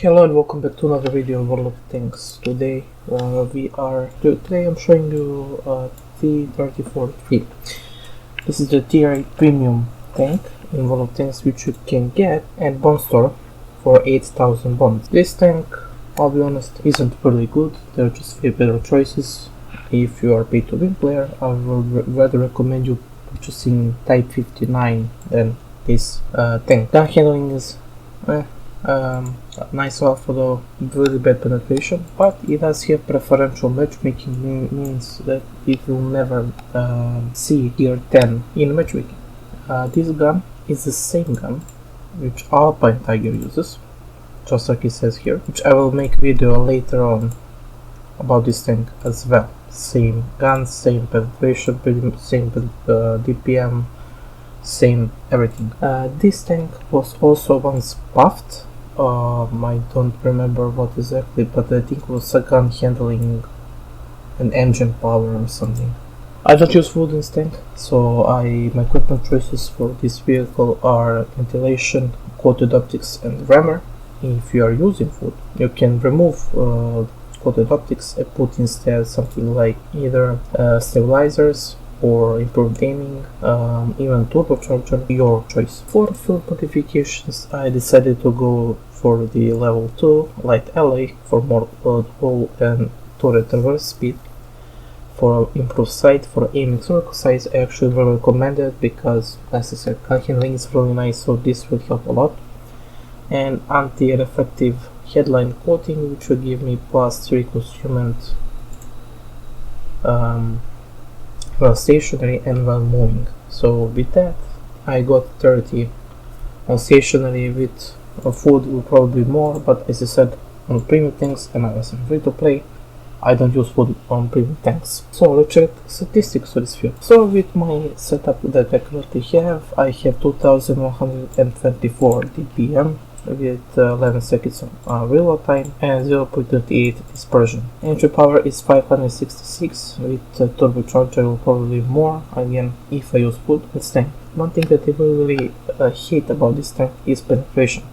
Hello and welcome back to another video of World of Tanks. Today I'm showing you T-34-3. This is the tier 8 premium tank in World of Tanks, which you can get at Bond Store for 8,000 bonds. This tank, I'll be honest, isn't really good. There are just few better choices. If you are a pay-to-win player, I would rather recommend you purchasing Type 59 than this tank. Gun handling is nice for the really bad penetration, but it does have preferential matchmaking, means that it will never see tier 10 in matchmaking. This gun is the same gun which Alpine Tiger uses, just like it says here, which I will make video later on about this tank as well. Same gun, same penetration, same DPM, same everything. This tank was also once buffed. I don't remember what exactly, but I think it was a gun handling and engine power or something. I don't use wood in this tank, so my equipment choices for this vehicle are ventilation, coated optics and rammer. If you are using wood, you can remove coated optics and put instead something like either stabilizers or improved aiming, even turbocharger, your choice. For fuel modifications, I decided to go for the level 2 light LA for more roll and turret reverse speed. For improved sight, for aiming circle size, I actually really recommend it because, as I said, gun handling is really nice, so this will help a lot. And anti-reflective headline coating, which will give me +3 concealment while stationary and while moving. So with that, I got 30 on stationary. With food will probably be more, but as I said, on premium tanks, and as I'm free to play, I don't use food on premium tanks. So let's check statistics for this field. So with my setup that I currently have, I have 2124 DPM with 11 seconds of reload time and 0.38 dispersion. Entry power is 566, with turbocharger will probably be more, again if I use food. Let's tank. One thing that I really hate about this tank is penetration.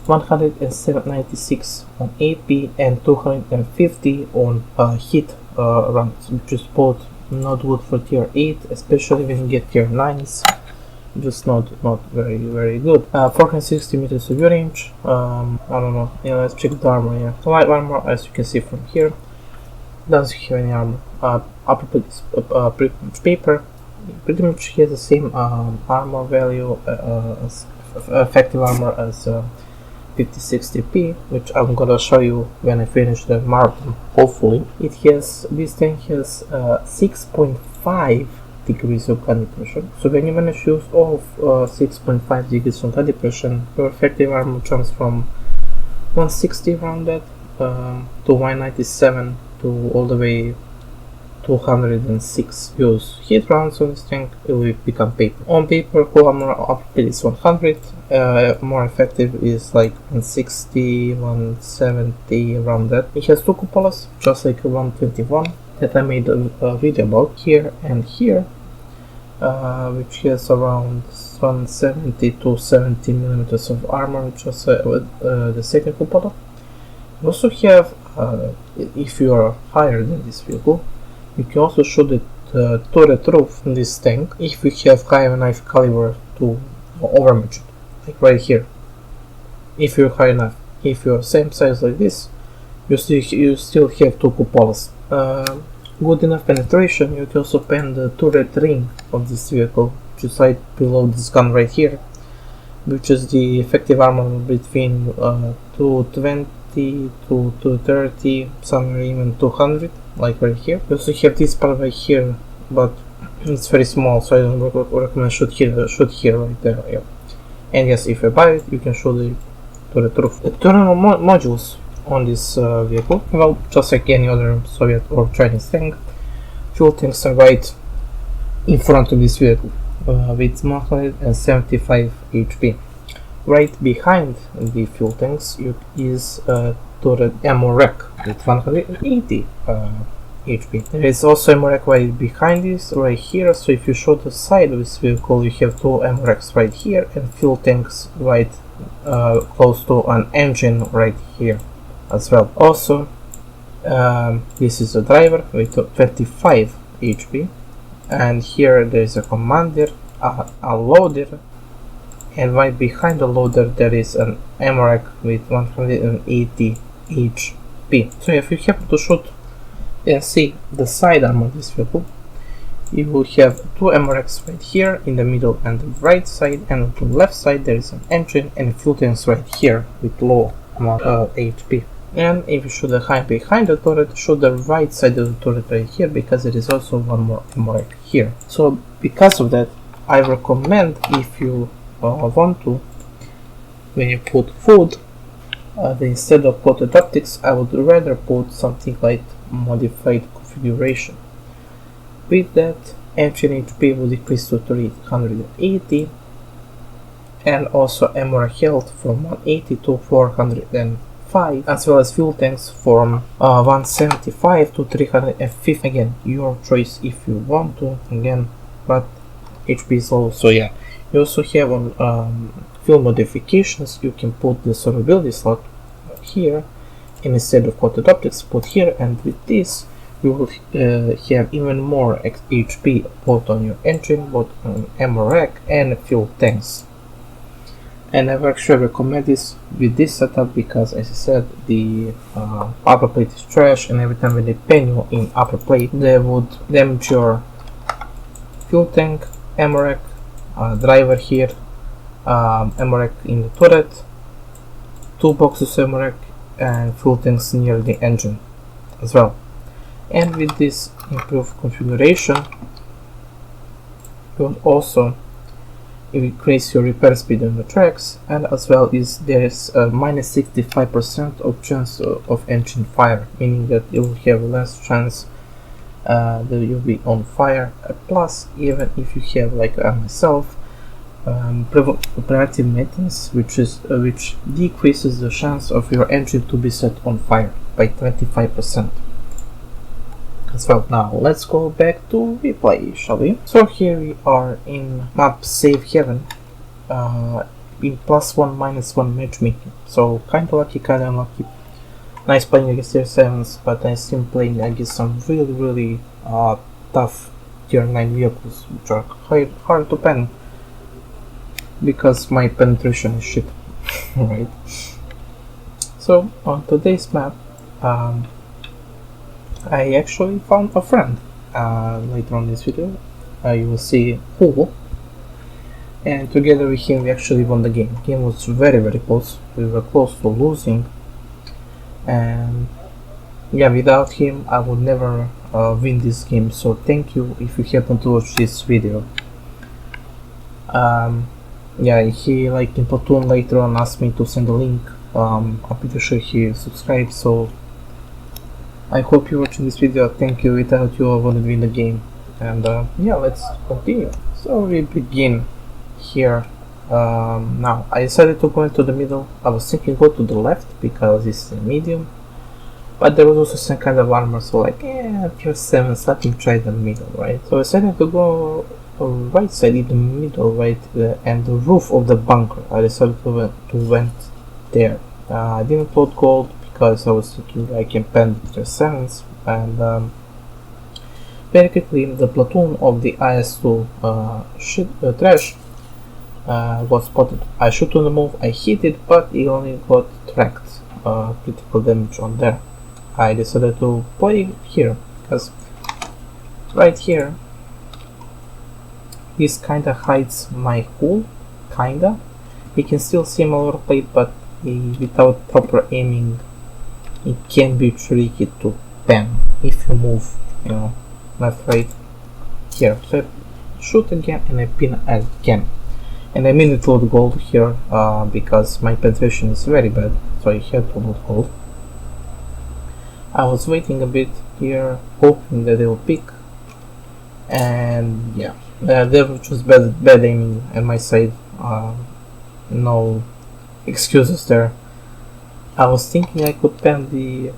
196 on AP and 250 on hit rounds, which is both not good for tier 8, especially when you get tier 9s. Just not very good. 460 meters of range. I don't know. Yeah, let's check the armor. Yeah, the light armor, as you can see from here, doesn't have any armor. Upper paper pretty much has the same armor value as effective armor as 5060p, which I'm gonna show you when I finish the marathon. Hopefully, this tank has 6.5 degrees of gun depression. So when you manage to use all of 6.5 degrees of gun depression, your effective armor jumps from 160 around that to 197 to all the way 206. Use hit rounds on this tank, it will become paper. On paper, full armor up is 100. More effective is like 160, 170 around that. It has two cupolas, just like 121 that I made a video about here and here. Which has around 170 to 70 millimeters of armor, which is the second cupola. You also have, if you are higher than this vehicle, you can also shoot the turret roof in this tank if you have high enough caliber to overmatch it, like right here. If you're high enough, if you're same size like this, you still have two cupolas. Good enough penetration, you can also pen the turret ring of this vehicle, which is right below this gun right here, which is the effective armor between 220 to 230, somewhere even 200, like right here. You also have this part right here, but it's very small, so I don't recommend shoot here right there. Yeah. And yes, if you buy it, you can shoot the turret roof. The internal modules on this vehicle, well, just like any other Soviet or Chinese tank, fuel tanks are right in front of this vehicle with 175 HP. Right behind the fuel tanks is a turret ammo rack with 180 HP. There is also MREC right behind this, right here, so if you shoot the side of this vehicle, you have two MRECs right here and fuel tanks right close to an engine right here as well. Also, this is a driver with 25 HP, and here there is a commander, a loader, and right behind the loader there is an MREC with 180 HP. So if you happen to shoot and see the sidearm of this vehicle, you will have two MRECs right here in the middle and the right side, and on the left side there is an engine and fuel tanks right here with low amount of HP. And if you shoot the high behind the turret, shoot the right side of the turret right here, because there is also one more MREC here. So because of that, I recommend, if you want to, when you put food, instead of plotted optics, I would rather put something like modified configuration. With that, engine HP will decrease to 380, and also MREC health from 180 to 405, as well as fuel tanks from 175 to 350. Again, your choice if you want to, again, but HP is low, so yeah. You also have on fuel modifications, you can put the survivability slot here, and instead of quoted optics, put here, and with this you will have even more HP both on your engine, both on MREC and fuel tanks. And I actually recommend this with this setup because, as I said, the upper plate is trash, and every time when they pen you in upper plate, they would damage your fuel tank, MREC, driver here, MREC in the turret, two boxes of MREC, and fuel tanks near the engine as well. And with this improved configuration, you will also increase your repair speed on the tracks, and as well is there is a minus 65% of chance of engine fire, meaning that you will have less chance that you'll be on fire. Plus, even if you have, like myself, preventive maintenance, which decreases the chance of your engine to be set on fire by 25% as well. Now let's go back to replay, shall we? So here we are in map Save Heaven, in +1 -1 matchmaking. So kinda lucky, kinda unlucky. Nice playing against tier 7s, but I'm still playing against some really tough tier 9 vehicles, which are hard to pen because my penetration is shit. Right? So on today's map, I actually found a friend. Later on this video, you will see who. And together with him, we actually won the game. The game was very close. We were close to losing. And yeah, without him, I would never win this game. So thank you if you happen to watch this video. Yeah, he, like in Platoon, later on asked me to send a link. I'm pretty sure he subscribed, so I hope you're watching this video. Thank you. Without you, I wouldn't win the game. And yeah, let's continue. So we begin here. Now I decided to go into the middle. I was thinking go to the left because it's a medium, but there was also some kind of armor, so like, yeah, tier 7, something, try the middle, right? So I decided to go right side in the middle, right, and the roof of the bunker. I decided to went there. I didn't load gold because I was thinking I can pen tier 7s, and very quickly the platoon of the IS-2 trash was spotted. I shoot on the move, I hit it, but it only got tracked, critical damage on there. I decided to play here because right here this kinda hides my hull, kinda. You can still see my lower plate, but without proper aiming it can be tricky to pen if you move, you know, left, right, here. So I shoot again and I pin again. And I mean to load gold here because my penetration is very bad, so I had to load gold. I was waiting a bit here, hoping that they will pick, and yeah, there was just bad aiming on my side. No excuses there. I was thinking I could pen the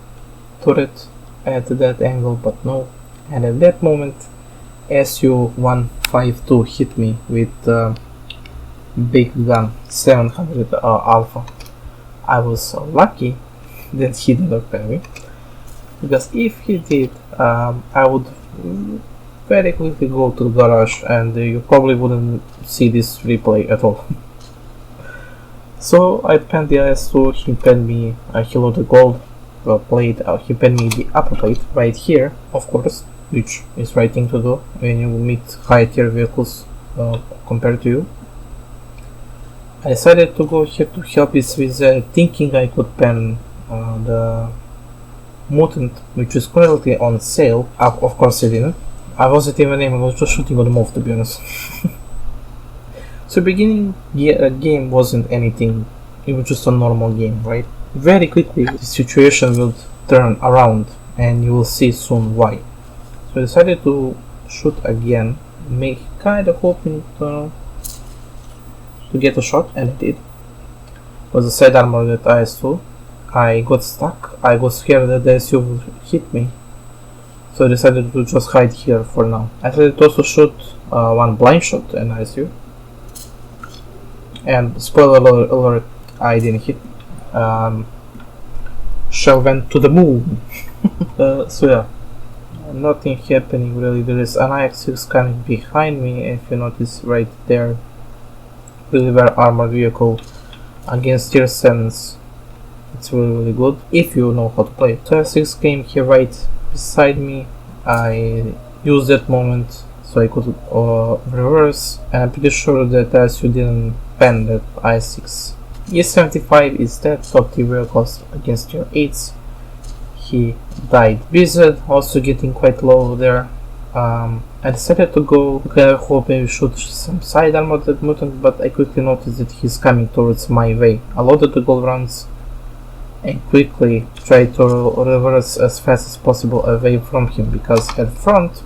turret at that angle, but no. And at that moment, SU-152 hit me with big gun 700 Alpha. I was lucky that he didn't pen me, because if he did, I would very quickly go to the garage and you probably wouldn't see this replay at all. So I penned the IS-2, he penned me, he loaded gold plate, he penned me the upper plate right here, of course, which is right thing to do when you meet high tier vehicles compared to you. I decided to go here to help this with thinking I could pen the Mutant, which is currently on sale. Of course I didn't. I wasn't even aiming, I was just shooting on the move, to be honest. So beginning game wasn't anything, it was just a normal game, right? Very quickly the situation will turn around and you will see soon why. So I decided to shoot again, kinda hoping to get a shot, and I did. It was a side armor that IS-2. I got stuck, I got scared that the SU would hit me. So I decided to just hide here for now. I decided to also shoot one blind shot at ISU. And spoiler alert, I didn't hit. Shell went to the moon. So yeah, nothing happening really. There is an IX-6 coming behind me, if you notice right there. Really well armored vehicle against tier 7s. It's really good if you know how to play it. So IX-6 came here right beside me. I used that moment so I could reverse, and I'm pretty sure that ISU didn't pen that IS-6. E75 is that top tier vehicle against tier 8s. He died. BZ also getting quite low there. I decided to go, I hope maybe shoot some side armored mutant, but I quickly noticed that he's coming towards my way. I loaded the gold rounds and quickly tried to reverse as fast as possible away from him, because at front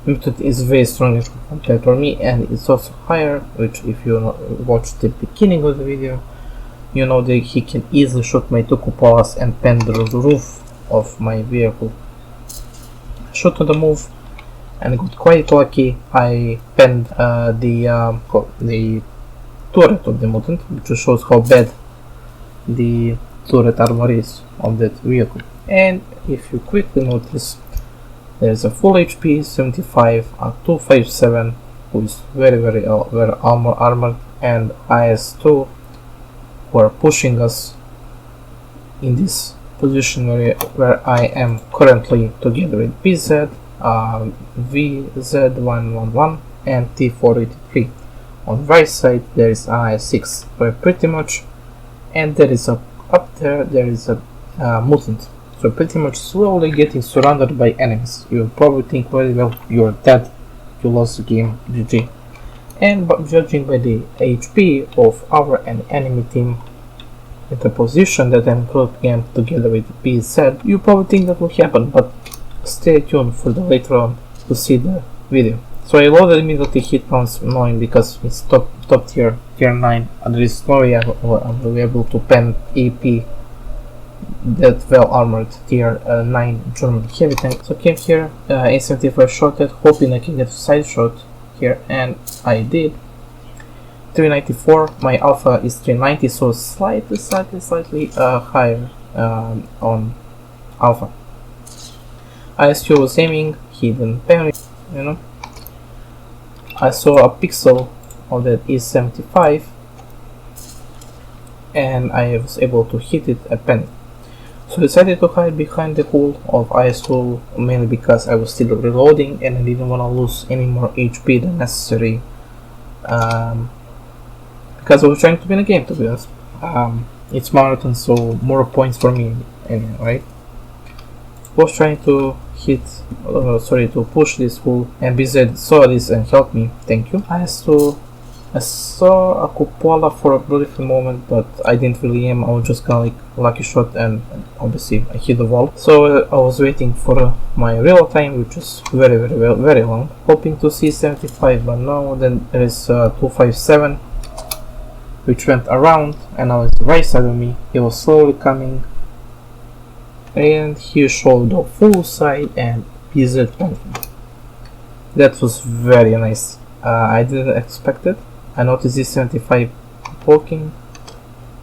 mutant is very strong compared to me, and it's also higher, which if you watch the beginning of the video you know that he can easily shoot my two cupolas and pen the roof of my vehicle. Shot on the move and got quite lucky. I penned the turret of the mutant, which shows how bad the turret armor is of that vehicle. And if you quickly notice, there's a full HP 75, a 257 who is very armored, and IS-2 who are pushing us in this position where I am currently together with BZ, VZ111 and T483. On the right side there is IS-6, where pretty much, and there is up there is a mutant. So pretty much slowly getting surrounded by enemies. You probably think, well, you're dead, you lost the game, GG. And judging by the HP of our enemy team in the position that I'm putting together with BZ, you probably think that will happen, but stay tuned for the later on to see the video. So I loaded immediately hit rounds, knowing because it's top tier 9, and there is no way I will be able to pen EP that well armored tier 9 German heavy tank. So came here, A75 shot it, hoping I can get a side shot here, and I did. 394, my alpha is 390, so slightly higher on alpha. ISU was aiming, he didn't pen me, you know. I saw a pixel of that E75 and I was able to hit it a pen. So I decided to hide behind the hull of IS-2, mainly because I was still reloading and I didn't want to lose any more HP than necessary, because I was trying to win a game, to be honest. It's marathon, so more points for me anyway, right? Was trying to to push this hull, and BZ saw this and helped me, thank you. I saw a cupola for a brief moment, but I didn't really aim, I was just kinda like lucky shot, and obviously I hit the wall. So I was waiting for my real time, which is very long, hoping to see 75, but no, then there is 257, which went around, and now it's right side of me. He was slowly coming, and he showed the full side and BZ penned him. That was very nice. I didn't expect it. I noticed this 75 poking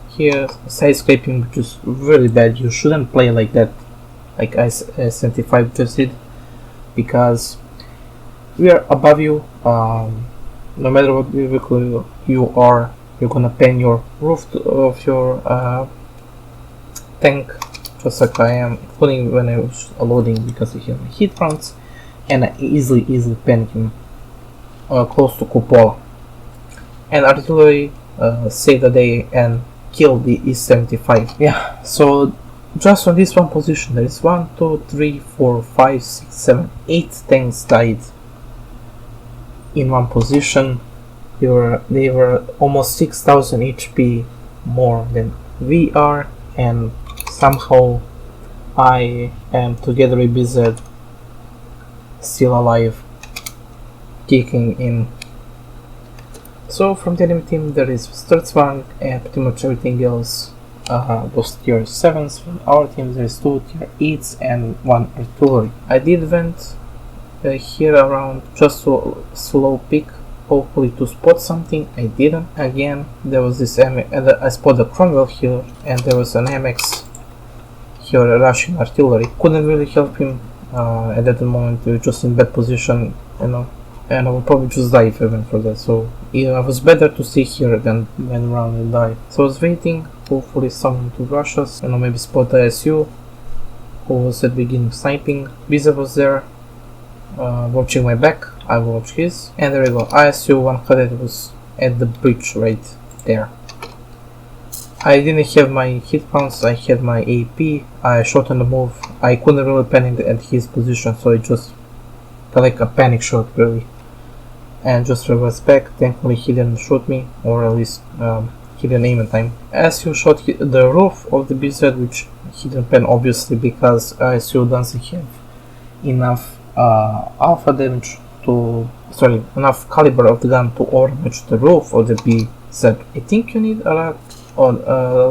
here, side scraping, which is really bad. You shouldn't play like that, like I-75 just did, because we are above you. No matter what vehicle you are, you're gonna pen your roof of your tank, just like I am, including when I was loading, because I have my heat fronts, and I easily pen him close to cupola. And artillery saved the day and killed the E-75. Yeah, so just on this one position, there is 1, 2, 3, 4, 5, 6, 7, 8 tanks died in one position. They were almost 6,000 HP more than we are, and somehow I am, together with BZ, still alive, kicking in. So from the enemy team there is Sturzwang, and pretty much everything else was tier 7s. From our team there is 2 tier 8s and 1 artillery. I did vent here around just to slow pick, hopefully to spot something. I didn't. Again, there was this I spotted a Cromwell here, and there was an MX here rushing artillery. Couldn't really help him at that moment. We were just in bad position, you know, and I would probably just die if I went for that. So yeah, it was better to stay here than went around and die. So I was waiting, hopefully someone to rush us, you know, maybe spot the ISU, who was at the beginning sniping. Biza was there, watching my back. I watched his, and there we go. ISU 100 was at the bridge right there. I didn't have my hit rounds, I had my AP. I shot on the move. I couldn't really panic at his position, so it just like a panic shot really, and just reversed back. Thankfully he didn't shoot me, or at least he didn't aim in time. ISU shot the roof of the BZ, which he didn't pen obviously, because ISU doesn't have enough alpha damage to, sorry, enough caliber of the gun to overmatch the roof of the BZ. I think you need a lot on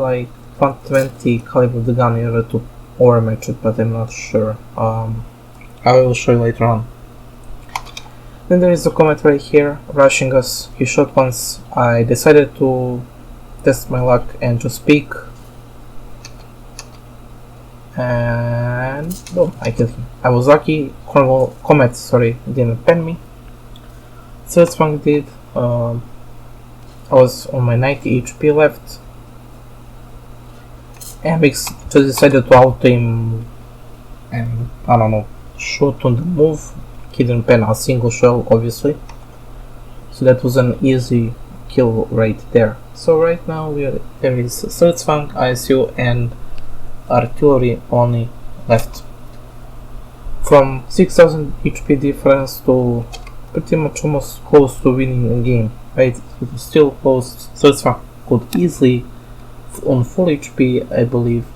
like 120 caliber of the gun in order to overmatch it, but I'm not sure. I will show you later on. Then there is a Comet right here rushing us. He shot once. I decided to test my luck and just peek, and boom, I killed him. I was lucky. Comet, sorry, didn't pen me. Sturzwang did. I was on my 90 HP left. Amix just decided to out-aim and, I don't know, shoot on the move. He didn't pen a single shell, obviously. So that was an easy kill right there. So right now there is Sturzwang, ISU and artillery only left. From 6,000 HP difference to pretty much almost close to winning a game, right? It was still close. Sturzwang could easily, on full HP, I believe,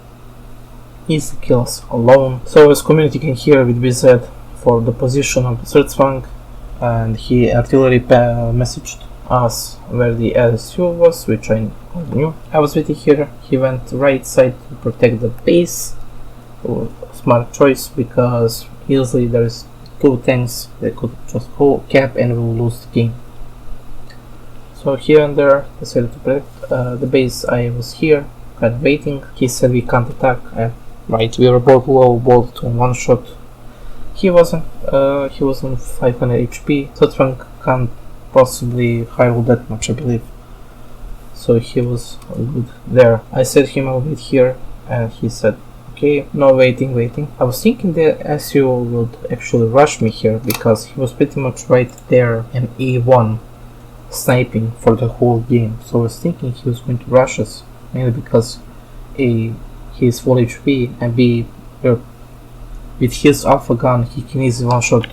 easy kills alone. So as community can hear with BZ for the position of the Sturzwang, and he artillery messaged us where the LSU was, which I knew. I was waiting here. He went right side to protect the base. Smart choice, because easily there's 2 tanks that could just go cap and we will lose the game. So here and there decided to protect the base. I was here kind of waiting. He said we can't attack, and right, we were both low, both on one shot. He wasn't. He was on 500 HP. Sturzwang can't possibly high roll that much, I believe. So he was good there. I said him I'll wait here, and he said okay. No, waiting. I was thinking that SU would actually rush me here, because he was pretty much right there in E1 sniping for the whole game. So I was thinking he was going to rush us, mainly because A, he is full HP, and B, with his alpha gun he can easily one-shot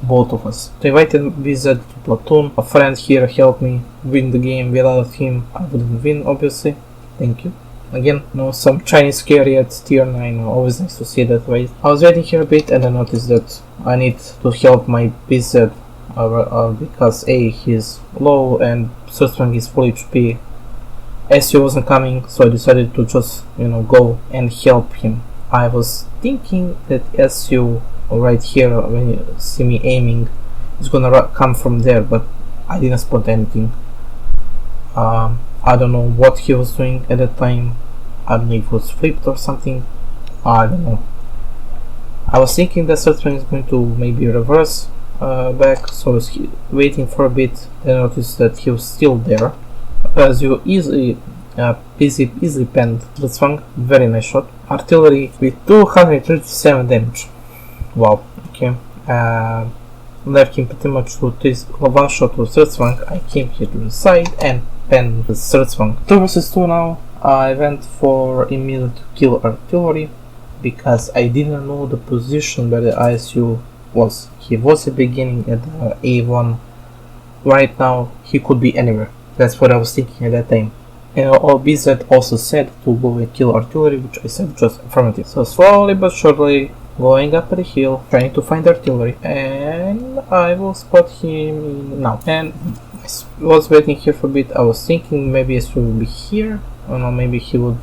both of us. So I invited BZ to platoon. A friend here helped me win the game. Without him I wouldn't win, obviously. Thank you. Again, no, some Chinese carry at tier 9, always nice to see that, right? I was waiting here a bit, and I noticed that I need to help my BZ because A, he's low and Sturzwang is full HP. SU wasn't coming, so I decided to just, you know, go and help him I was thinking that SU right here, when you see me aiming, is gonna come from there, but I didn't spot anything. I don't know what he was doing at that time. I don't know if it was flipped or something. I don't know. I was thinking that Surtsvang is going to maybe reverse back, so I was waiting for a bit. Then I noticed that he was still there. As you easily penned Surtsvang, very nice shot. Artillery with 237 damage. Wow, okay. Left him pretty much to this one shot to Surtsvang. I came here to the side and penned the Surtsvang. 2 versus 2 now. I went for immediate kill artillery because I didn't know the position where the ISU was. He was at the beginning at the A1. Right now he could be anywhere. That's what I was thinking at that time. And BZ also said to go and kill artillery, which I said just affirmative. So slowly but surely going up the hill, trying to find artillery, and I will spot him now. And I was waiting here for a bit. I was thinking maybe he will be here, or no, maybe he would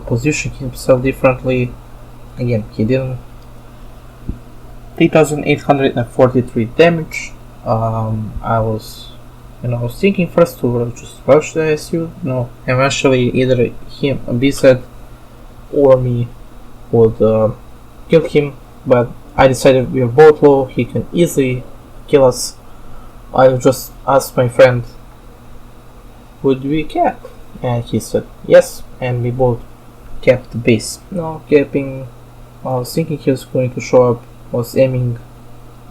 position himself differently. Again, he didn't. 3,843 damage. I was thinking first to just rush the SU. No, eventually either him, BZ, or me would kill him, but I decided we are both low, he can easily kill us. I just asked my friend, would we cap? And he said yes, and we both capped the base. Now capping, I was thinking he was going to show up, was aiming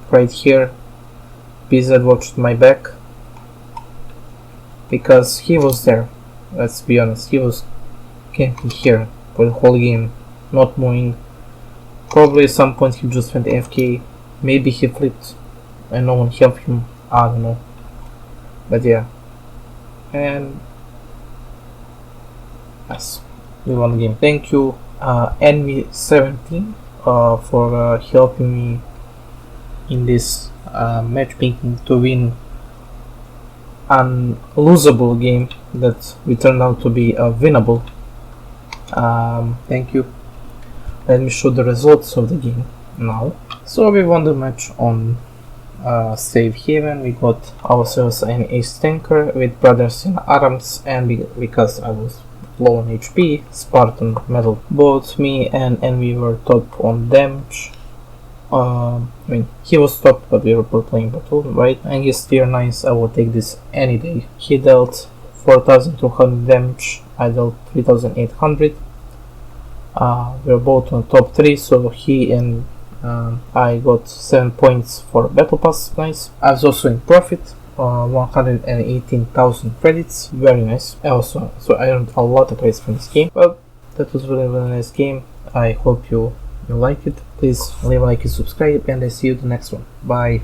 right here. BZ watched my back because he was there. Let's be honest, he was camping here for the whole game, not moving. Probably at some point he just went AFK, maybe he flipped and no one helped him, I don't know. But yeah, and yes, we won the game. Thank you Enemy17 for helping me in this matchmaking to win an losable game that we turned out to be winnable. Thank you. Let me show the results of the game now. So we won the match on Safe Haven. We got ourselves an ace tanker with Brothers in Arms, and because I was low on HP, Spartan medal. Both me and Envy were top on damage. I mean, he was top, but we were both playing battle, right? And he's tier 9, I will take this any day. He dealt 4,200 damage, I dealt 3,800. We were both on top 3, so he and I got 7 points for battle pass, nice. I was also in profit, 118,000 credits, very nice. So I earned a lot of credits from this game. Well, that was really nice game. I hope you like it. Please leave a like and subscribe, and I see you in the next one. Bye.